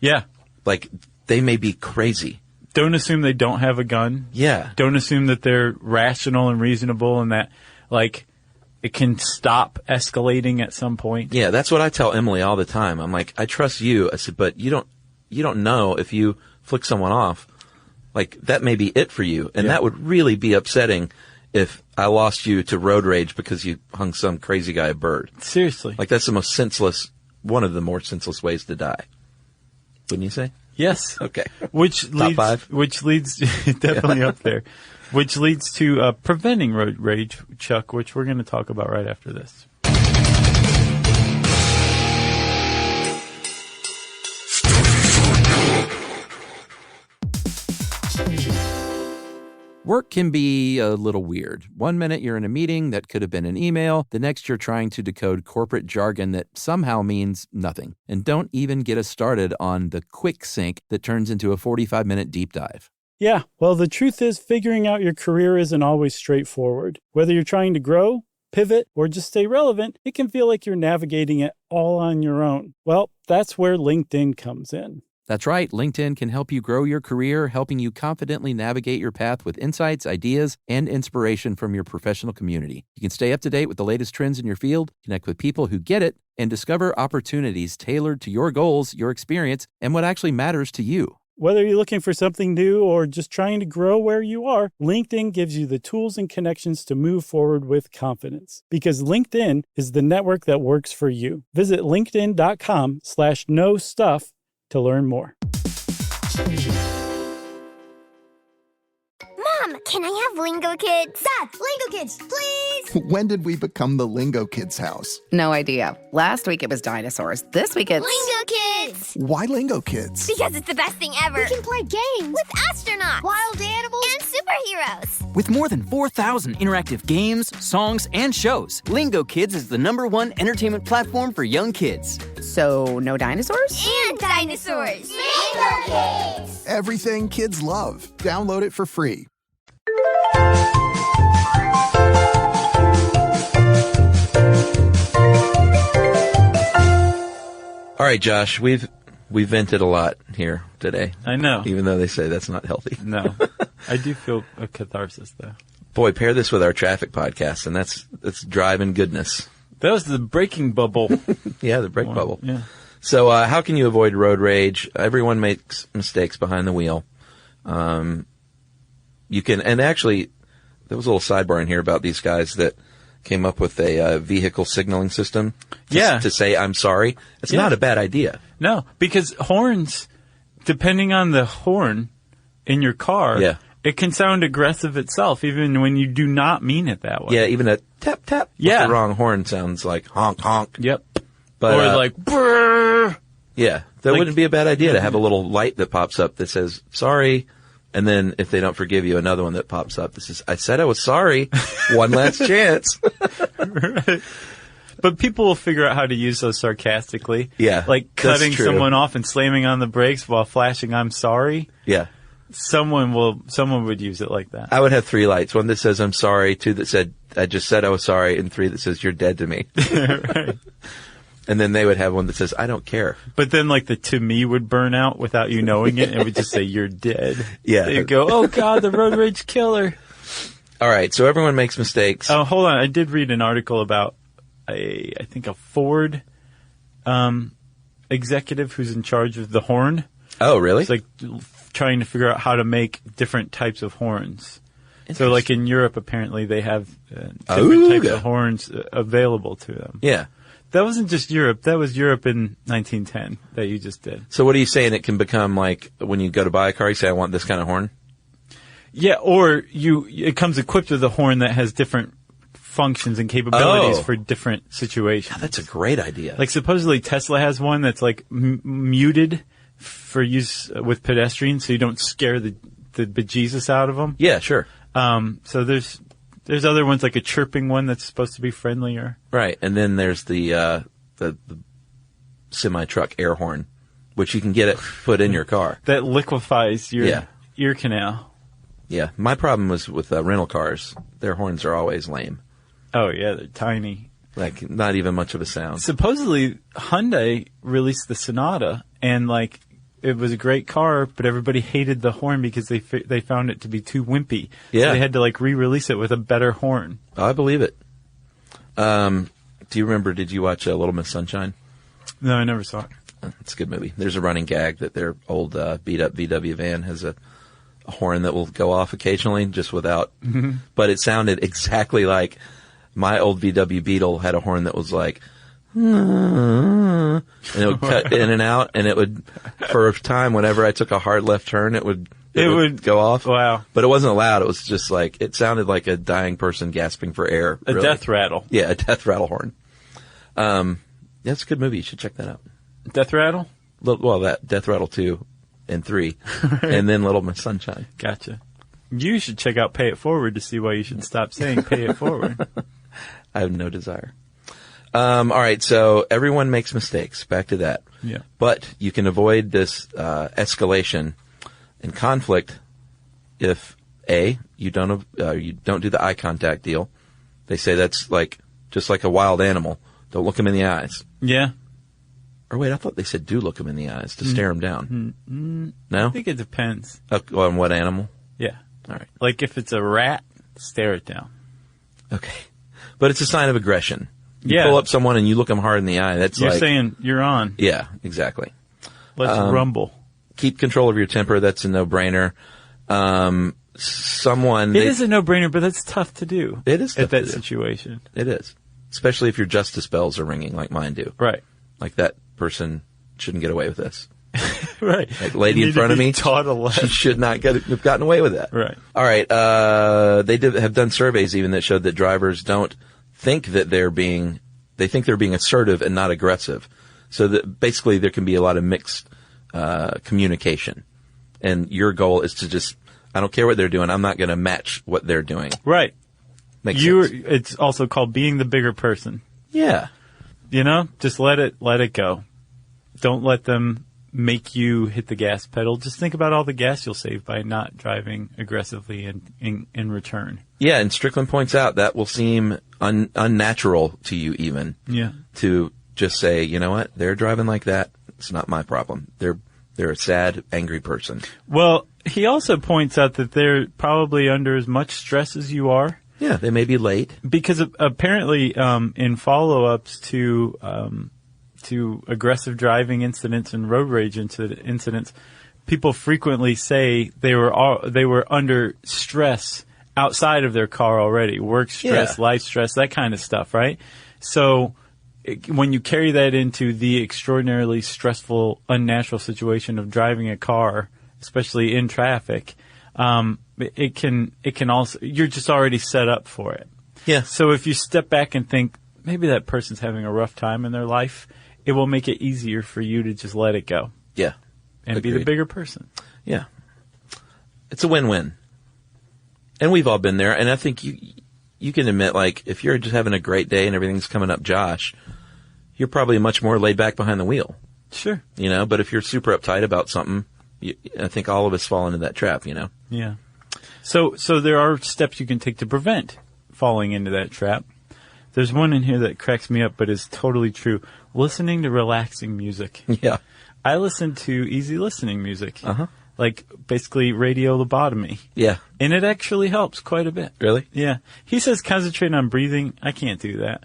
Yeah. Like, they may be crazy. Don't assume they don't have a gun. Yeah. Don't assume that they're rational and reasonable and that, like, it can stop escalating at some point. Yeah, that's what I tell Emily all the time. I'm like, I trust you. I said, but you don't know if you flick someone off. Like, that may be it for you. And that would really be upsetting if I lost you to road rage because you hung some crazy guy a bird. Seriously. Like, that's one of the more senseless ways to die. Wouldn't you say? Yes. Okay. Top 5? Which leads, definitely up there, which leads to preventing road rage, Chuck, which we're going to talk about right after this. Work can be a little weird. One minute you're in a meeting that could have been an email. The next you're trying to decode corporate jargon that somehow means nothing. And don't even get us started on the quick sync that turns into a 45-minute deep dive. Yeah, well, the truth is figuring out your career isn't always straightforward. Whether you're trying to grow, pivot, or just stay relevant, it can feel like you're navigating it all on your own. Well, that's where LinkedIn comes in. That's right. LinkedIn can help you grow your career, helping you confidently navigate your path with insights, ideas, and inspiration from your professional community. You can stay up to date with the latest trends in your field, connect with people who get it, and discover opportunities tailored to your goals, your experience, and what actually matters to you. Whether you're looking for something new or just trying to grow where you are, LinkedIn gives you the tools and connections to move forward with confidence. Because LinkedIn is the network that works for you. Visit linkedin.com/knowstuff to learn more. Mom, can I have Lingo Kids? Dad, Lingo Kids, please! When did we become the Lingo Kids house? No idea. Last week it was dinosaurs. This week it's... Lingo Kids! Why Lingo Kids? Because it's the best thing ever. We can play games with astronauts, wild animals, and superheroes. With more than 4,000 interactive games, songs, and shows, Lingo Kids is the #1 entertainment platform for young kids. So, no dinosaurs? And dinosaurs! Lingo Kids! Everything kids love. Download it for free. All right, Josh, we've vented a lot here today. I know. Even though they say that's not healthy. No. I do feel a catharsis, though. Boy, pair this with our traffic podcast, and that's driving goodness. That was the braking bubble. Yeah, the brake bubble. Yeah. So how can you avoid road rage? Everyone makes mistakes behind the wheel. You can, and actually, there was a little sidebar in here about these guys that came up with a vehicle signaling system to say, I'm sorry. It's not a bad idea. No, because horns, depending on the horn in your car, it can sound aggressive itself, even when you do not mean it that way. Yeah, even a tap, tap with the wrong horn sounds like honk, honk. Yep. But, or like, brrr. Yeah, that wouldn't be a bad idea to have a little light that pops up that says, sorry. And then if they don't forgive you, another one that pops up that says, I said I was sorry. One last chance. Right. But people will figure out how to use those sarcastically. Yeah. Like cutting someone off and slamming on the brakes while flashing, I'm sorry. Yeah. Someone would use it like that. I would have 3 lights. One that says, I'm sorry. 2 that said, I just said I was sorry. And 3 that says, you're dead to me. Right. And then they would have one that says, I don't care. But then like the to me would burn out without you knowing it. And it would just say, you're dead. Yeah. You'd go, oh God, the road rage killer. All right. So everyone makes mistakes. Oh, hold on. I did read an article about I think a Ford, executive who's in charge of the horn. Oh, really? It's like trying to figure out how to make different types of horns. So like in Europe, apparently they have different types of horns available to them. Yeah. That wasn't just Europe. That was Europe in 1910 that you just did. So what are you saying? It can become like when you go to buy a car, you say, I want this kind of horn? Yeah, or it comes equipped with a horn that has different functions and capabilities for different situations. Yeah, that's a great idea. Like supposedly Tesla has one that's like muted for use with pedestrians so you don't scare the bejesus out of them. Yeah, sure. So there's other ones like a chirping one that's supposed to be friendlier. Right. And then there's the semi-truck air horn, which you can get it put in your car. That liquefies your ear canal. Yeah. My problem was with rental cars. Their horns are always lame. Oh, yeah. They're tiny. Like, not even much of a sound. Supposedly, Hyundai released the Sonata, and like, it was a great car, but everybody hated the horn because they found it to be too wimpy. Yeah. So they had to like re-release it with a better horn. Oh, I believe it. Do you remember, did you watch Little Miss Sunshine? No, I never saw it. It's a good movie. There's a running gag that their old beat-up VW van has a horn that will go off occasionally, just without. Mm-hmm. But it sounded exactly like my old VW Beetle had a horn that was like, and it would cut in and out, and it would, for a time, whenever I took a hard left turn, it would go off. Wow. But it wasn't loud. It was just like, it sounded like a dying person gasping for air. A death rattle. Yeah, a death rattle horn. Yeah, it's a good movie. You should check that out. Death Rattle? Well, that Death Rattle 2 and 3, right. And then Little Miss Sunshine. Gotcha. You should check out Pay It Forward to see why you should stop saying Pay It Forward. I have no desire. All right, so everyone makes mistakes. Back to that. Yeah. But you can avoid this escalation and conflict if you don't do the eye contact deal. They say that's like just like a wild animal. Don't look them in the eyes. Yeah. Or wait, I thought they said do look them in the eyes to stare them down. No? I think it depends. On what animal? Yeah. All right. Like if it's a rat, stare it down. Okay. But it's a sign of aggression. You pull up someone and you look them hard in the eye. That's You're saying you're on. Yeah, exactly. Let's rumble. Keep control of your temper. That's a no-brainer. It is a no-brainer, but that's tough to do. It is tough at that to do. situation. It is. Especially if your justice bells are ringing like mine do. Right. Like that person shouldn't get away with this. Right. Like lady in front of me, she should not have gotten away with that. Right. All right. They have done surveys even that showed that drivers don't think that they think they're being assertive and not aggressive. So that basically there can be a lot of mixed communication. And your goal is to just, I don't care what they're doing. I'm not going to match what they're doing. Right. Makes sense. It's also called being the bigger person. Yeah. You know, just let it go. Don't let them make you hit the gas pedal. Just think about all the gas you'll save by not driving aggressively in return. Yeah, and Strickland points out that will seem unnatural to you even. Yeah. To just say, you know what, they're driving like that. It's not my problem. They're a sad, angry person. Well, he also points out that they're probably under as much stress as you are. Yeah, they may be late. Because apparently, in follow-ups to aggressive driving incidents and road rage incidents, people frequently say they were under stress outside of their car already. Work stress, life stress, that kind of stuff, right? So when you carry that into the extraordinarily stressful, unnatural situation of driving a car, especially in traffic, it can also, you're just already set up for it. Yeah. So if you step back and think, maybe that person's having a rough time in their life, it will make it easier for you to just let it go. Yeah. And Agreed. be the bigger person. Yeah. It's a win-win. And we've all been there. And I think you can admit, like, if you're just having a great day and everything's coming up Josh, you're probably much more laid back behind the wheel. Sure. You know, but if you're super uptight about something, I think all of us fall into that trap, you know? Yeah. So there are steps you can take to prevent falling into that trap. There's one in here that cracks me up, but is totally true. Listening to relaxing music. Yeah. I listen to easy listening music. Uh-huh. Like, basically radio lobotomy. Yeah. And it actually helps quite a bit. Really? Yeah. He says concentrate on breathing. I can't do that.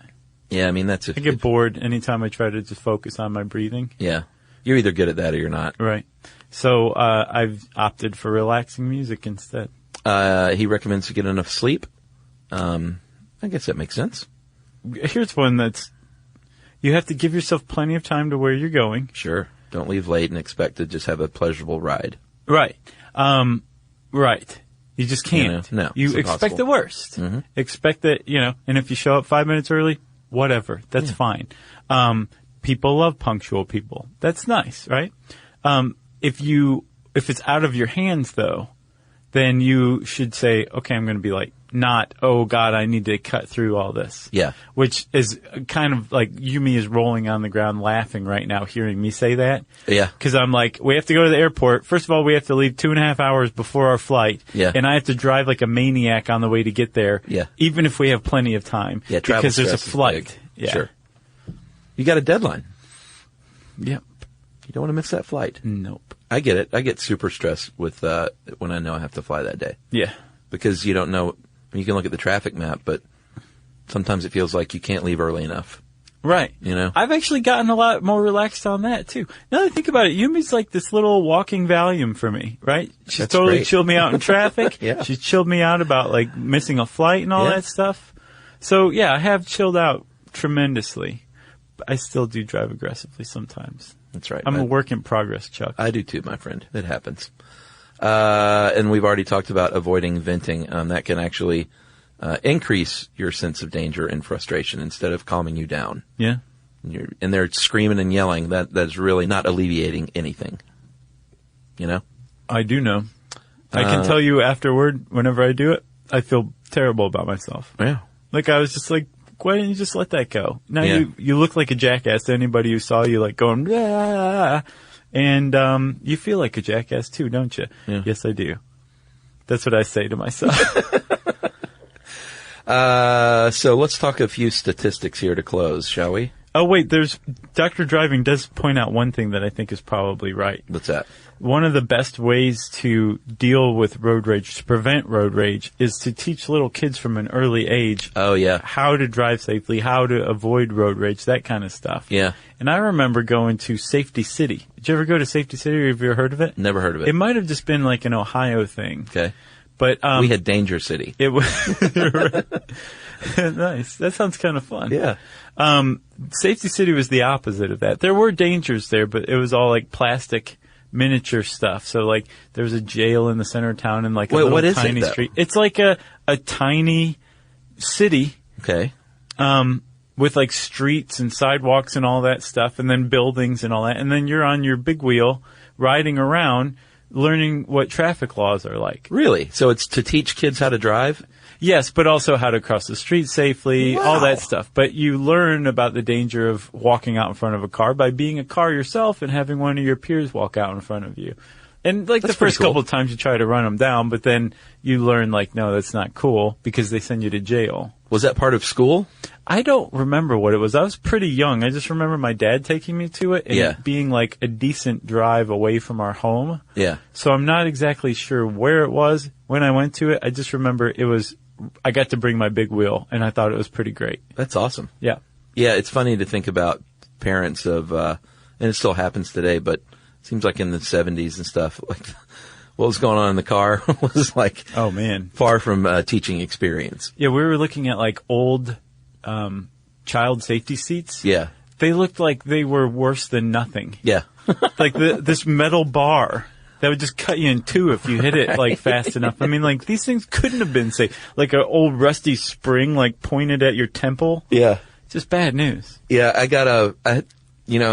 Yeah, I mean, I get bored anytime I try to just focus on my breathing. Yeah. You're either good at that or you're not. Right. So, I've opted for relaxing music instead. He recommends to get enough sleep. I guess that makes sense. Here's one you have to give yourself plenty of time to where you're going. Sure. Don't leave late and expect to just have a pleasurable ride. Right. Right. You just can't. No. You expect the worst. Mm-hmm. Expect that, and if you show up 5 minutes early, whatever. That's fine. People love punctual people. That's nice, right? If it's out of your hands though, then you should say, okay, I'm going to be like, not, oh God, I need to cut through all this. Yeah. Which is kind of like Yumi is rolling on the ground laughing right now hearing me say that. Yeah. Cause I'm like, we have to go to the airport. First of all, we have to leave 2.5 hours before our flight. Yeah. And I have to drive like a maniac on the way to get there. Yeah. Even if we have plenty of time. Yeah. Because there's a flight. Yeah. Sure. You got a deadline. Yep. You don't want to miss that flight. Nope. I get it. I get super stressed with, when I know I have to fly that day. Yeah. Because you don't know. You can look at the traffic map, but sometimes it feels like you can't leave early enough. Right. You know? I've actually gotten a lot more relaxed on that, too. Now that I think about it, Yumi's like this little walking Valium for me, right? She's That's totally great. chilled me out in traffic. Yeah. She's chilled me out about, like, missing a flight and all that stuff. So, yeah, I have chilled out tremendously. But I still do drive aggressively sometimes. That's right. I'm a work in progress, Chuck. I do, too, my friend. It happens. And we've already talked about avoiding venting. That can actually increase your sense of danger and frustration instead of calming you down. Yeah. And they're screaming and yelling. That's really not alleviating anything. You know? I do know. I can tell you afterward, whenever I do it, I feel terrible about myself. Yeah. Like, I was just like, why didn't you just let that go? Now you look like a jackass to anybody who saw you, like, going, ah, and you feel like a jackass too, don't you? Yeah. Yes, I do. That's what I say to myself. So let's talk a few statistics here to close, shall we? Oh, wait, Dr. Driving does point out one thing that I think is probably right. What's that? One of the best ways to deal with road rage, to prevent road rage, is to teach little kids from an early age how to drive safely, how to avoid road rage, that kind of stuff. Yeah. And I remember going to Safety City. Did you ever go to Safety City, or have you ever heard of it? Never heard of it. It might have just been like an Ohio thing. Okay. But we had Danger City. It was nice. That sounds kind of fun. Yeah. Safety City was the opposite of that. There were dangers there, but it was all like plastic miniature stuff. So like there was a jail in the center of town and like a little tiny street. It's like a tiny city. Okay. With like streets and sidewalks and all that stuff, and then buildings and all that. And then you're on your big wheel riding around learning what traffic laws are like. Really? So it's to teach kids how to drive? Yes, but also how to cross the street safely, all that stuff. But you learn about the danger of walking out in front of a car by being a car yourself and having one of your peers walk out in front of you. And like That's the first pretty cool. couple of times you try to run them down, but then you learn like, no, that's not cool because they send you to jail. Was that part of school? I don't remember what it was. I was pretty young. I just remember my dad taking me to it and it being like a decent drive away from our home. Yeah. So I'm not exactly sure where it was when I went to it. I just remember I got to bring my big wheel and I thought it was pretty great. That's awesome. Yeah. Yeah, it's funny to think about parents of, and it still happens today, but it seems like in the 70s and stuff, like what was going on in the car was like, oh man, far from teaching experience. Yeah, we were looking at like old child safety seats. Yeah. They looked like they were worse than nothing. Yeah. Like this metal bar that would just cut you in two if you hit it like fast enough. I mean, like these things couldn't have been safe. Like an old rusty spring like pointed at your temple. Yeah. Just bad news. Yeah, I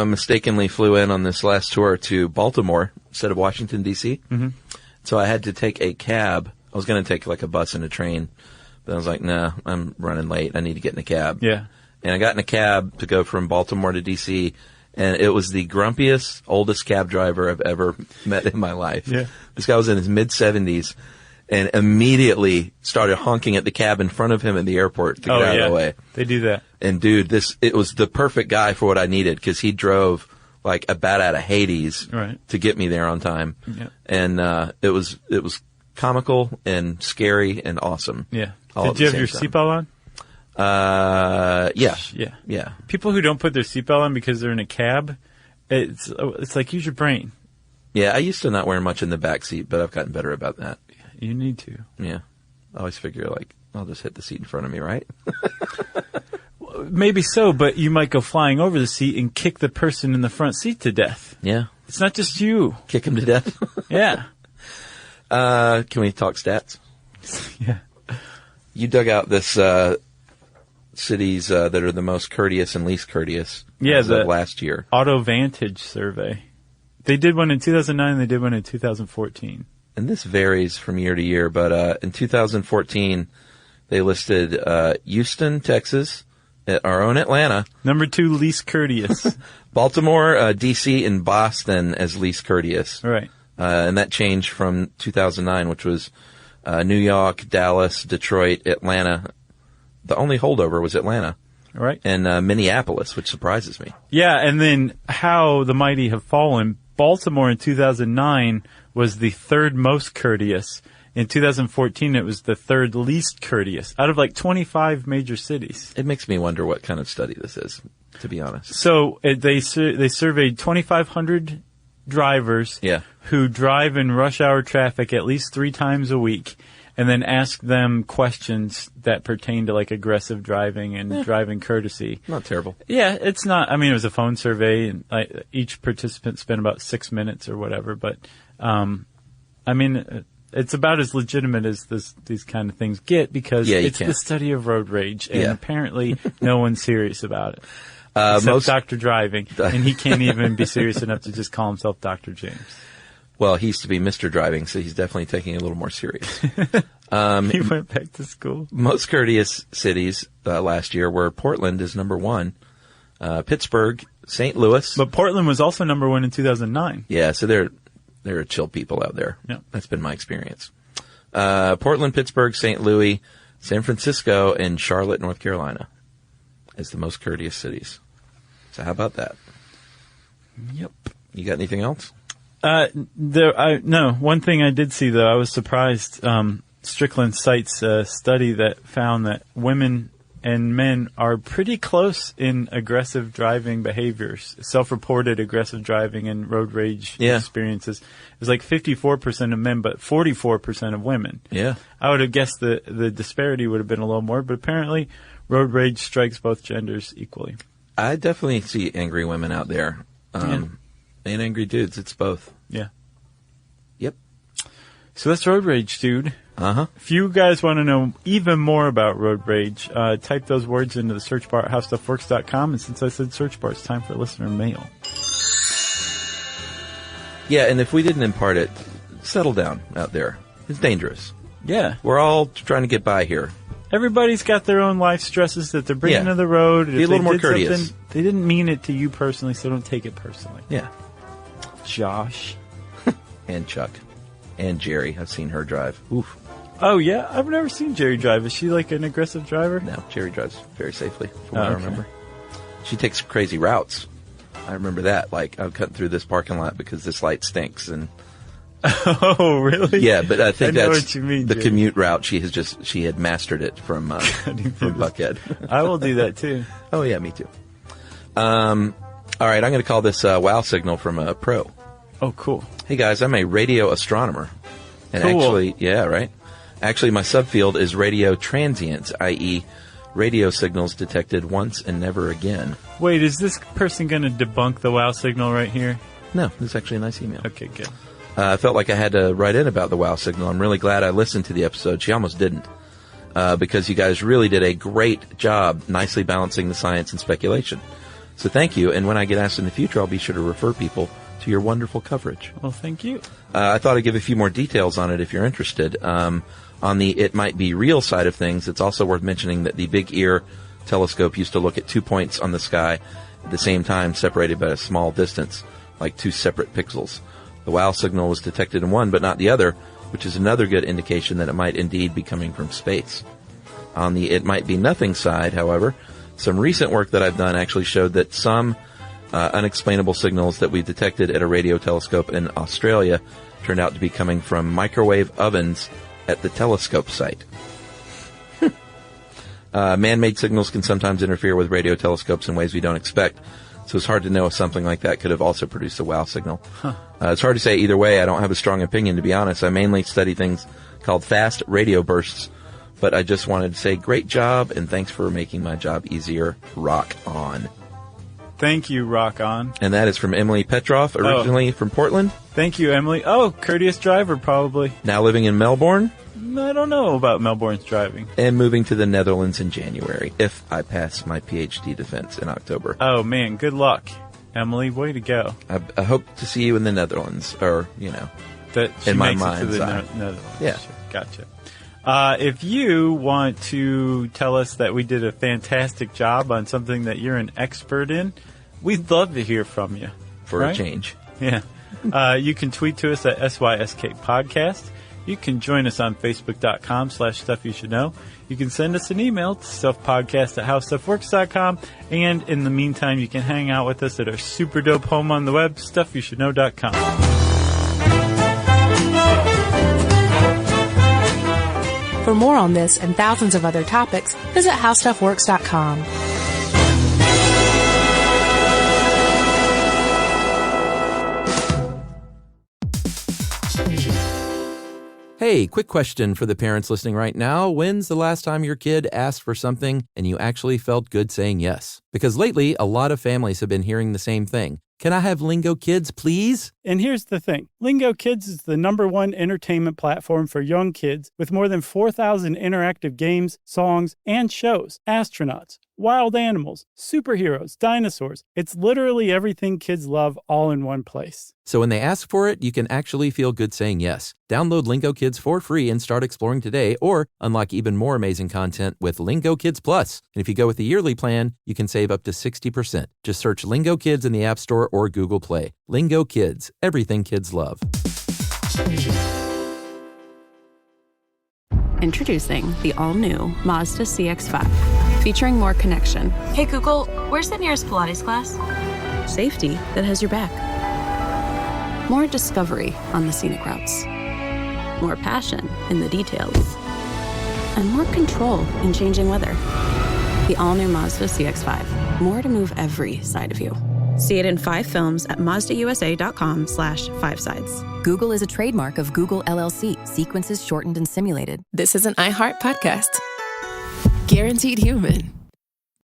mistakenly flew in on this last tour to Baltimore instead of Washington, D.C. Mm-hmm. So I had to take a cab. I was going to take like a bus and a train, but I was like, nah, I'm running late. I need to get in a cab. Yeah. And I got in a cab to go from Baltimore to D.C., and it was the grumpiest, oldest cab driver I've ever met in my life. Yeah. This guy was in his mid-70s and immediately started honking at the cab in front of him at the airport to get out of the way. They do that. And dude, it was the perfect guy for what I needed because he drove like a bat out of Hades to get me there on time. Yeah. And it was comical and scary and awesome. Yeah. All Did you have your seatbelt on? Yeah. Yeah. People who don't put their seatbelt on because they're in a cab, it's like use your brain. Yeah, I used to not wear much in the back seat, but I've gotten better about that. You need to. Yeah. I always figure like, I'll just hit the seat in front of me, right? Maybe so, but you might go flying over the seat and kick the person in the front seat to death. Yeah. It's not just you. Kick him to death? Yeah. Can we talk stats? Yeah. You dug out this cities that are the most courteous and least courteous as of last year. Auto Vantage survey. They did one in 2009 and they did one in 2014. And this varies from year to year, but in 2014, they listed Houston, Texas, our own Atlanta. Number 2, least courteous. Baltimore, D.C., and Boston as least courteous. Right. And that changed from 2009, which was New York, Dallas, Detroit, Atlanta. The only holdover was Atlanta. Right. And Minneapolis, which surprises me. Yeah, and then how the mighty have fallen. Baltimore in 2009 was the third most courteous. In 2014, it was the third least courteous out of like 25 major cities. It makes me wonder what kind of study this is, to be honest. So they surveyed 2,500 drivers who drive in rush hour traffic at least 3 times a week, and then asked them questions that pertain to like aggressive driving and driving courtesy. Not terrible. Yeah, it's not. I mean, it was a phone survey, and each participant spent about 6 minutes or whatever. But I mean, it's about as legitimate as these kind of things get because it's the study of road rage, and apparently no one's serious about it. Except Dr. Driving, and he can't even be serious enough to just call himself Dr. James. Well, he used to be Mr. Driving, so he's definitely taking it a little more serious. He went back to school. Most courteous cities last year were Portland is number 1, Pittsburgh, St. Louis. But Portland was also number 1 in 2009. Yeah, so they're chill people out there. Yeah. That's been my experience. Portland, Pittsburgh, St. Louis, San Francisco, and Charlotte, North Carolina as the most courteous cities. So how about that? Yep. You got anything else? No. One thing I did see though, I was surprised. Strickland cites a study that found that women and men are pretty close in aggressive driving behaviors, self-reported aggressive driving and road rage experiences. It was like 54% of men, but 44% of women. Yeah. I would have guessed the disparity would have been a little more, but apparently road rage strikes both genders equally. I definitely see angry women out there. And angry dudes. It's both. Yeah. Yep. So that's road rage, dude. Uh-huh. If you guys want to know even more about road rage, type those words into the search bar at howstuffworks.com. And since I said search bar, it's time for listener mail. Yeah, and if we didn't impart it, settle down out there. It's dangerous. Yeah. We're all trying to get by here. Everybody's got their own life stresses that they're bringing to the road. Be a little more courteous. They didn't mean it to you personally, so don't take it personally. Yeah. Josh. And Chuck. And Jerry. I've seen her drive. Oof. Oh, yeah? I've never seen Jerry drive. Is she like an aggressive driver? No, Jerry drives very safely, from what I remember. She takes crazy routes. I remember that. Like, I'm cutting through this parking lot because this light stinks. And oh, really? Yeah, but I think that's what you mean, the Jerry. Commute route. She had mastered it from Buckhead. I will do that too. Oh, yeah, me too. All right, I'm going to call this wow signal from a pro. Oh, cool. Hey, guys, I'm a radio astronomer. And Cool. actually, yeah, right. Actually, my subfield is radio transients, i.e., radio signals detected once and never again. Wait, is this person going to debunk the wow signal right here? No, this is actually a nice email. Okay, good. I felt like I had to write in about the wow signal. I'm really glad I listened to the episode. She almost didn't. Because you guys really did a great job nicely balancing the science and speculation. So thank you. And when I get asked in the future, I'll be sure to refer people to your wonderful coverage. Well, thank you. I thought I'd give a few more details on it if you're interested. On the it might be real side of things, it's also worth mentioning that the Big Ear telescope used to look at 2 points on the sky at the same time, separated by a small distance, like 2 separate pixels. The wow signal was detected in one, but not the other, which is another good indication that it might indeed be coming from space. On the it might be nothing side, however, some recent work that I've done actually showed that some unexplainable signals that we detected at a radio telescope in Australia turned out to be coming from microwave ovens at the telescope site. Man-made signals can sometimes interfere with radio telescopes in ways we don't expect, so it's hard to know if something like that could have also produced a wow signal. It's hard to say either way. I don't have a strong opinion, to be honest. I mainly study things called fast radio bursts, but I just wanted to say great job, and thanks for making my job easier. Rock on. Thank you, Rock On. And that is from Emily Petroff, originally from Portland. Thank you, Emily. Oh, courteous driver, probably. Now living in Melbourne. I don't know about Melbourne's driving. And moving to the Netherlands in January, if I pass my PhD defense in October. Oh, man, good luck, Emily. Way to go. I hope to see you in the Netherlands, or, That she in my makes it to mind's the eye. Netherlands. Yeah. Sure. Gotcha. If you want to tell us that we did a fantastic job on something that you're an expert in, we'd love to hear from you. For a change. Yeah. You can tweet to us at SYSK Podcast. You can join us on Facebook.com/Stuff You Should Know. You can send us an email to stuffpodcast@howstuffworks.com. And in the meantime, you can hang out with us at our super dope home on the web, StuffYouShouldKnow.com. For more on this and thousands of other topics, visit howstuffworks.com. Hey, quick question for the parents listening right now. When's the last time your kid asked for something and you actually felt good saying yes? Because lately, a lot of families have been hearing the same thing. Can I have Lingo Kids, please? And here's the thing. Lingo Kids is the #1 entertainment platform for young kids with more than 4,000 interactive games, songs, and shows. Astronauts, wild animals, superheroes, dinosaurs. It's literally everything kids love all in one place. So when they ask for it, you can actually feel good saying yes. Download Lingo Kids for free and start exploring today, or unlock even more amazing content with Lingo Kids Plus. And if you go with the yearly plan, you can save up to 60%. Just search Lingo Kids in the App Store or Google Play. Lingo Kids, everything kids love. Introducing the all-new Mazda CX-5, featuring more connection. Hey Google, where's the nearest Pilates class? Safety that has your back. More discovery on the scenic routes. More passion in the details. And more control in changing weather. The all-new Mazda CX-5. More to move every side of you. See it in 5 films at MazdaUSA.com/5sides. Google is a trademark of Google LLC. Sequences shortened and simulated. This is an iHeart podcast. Guaranteed human.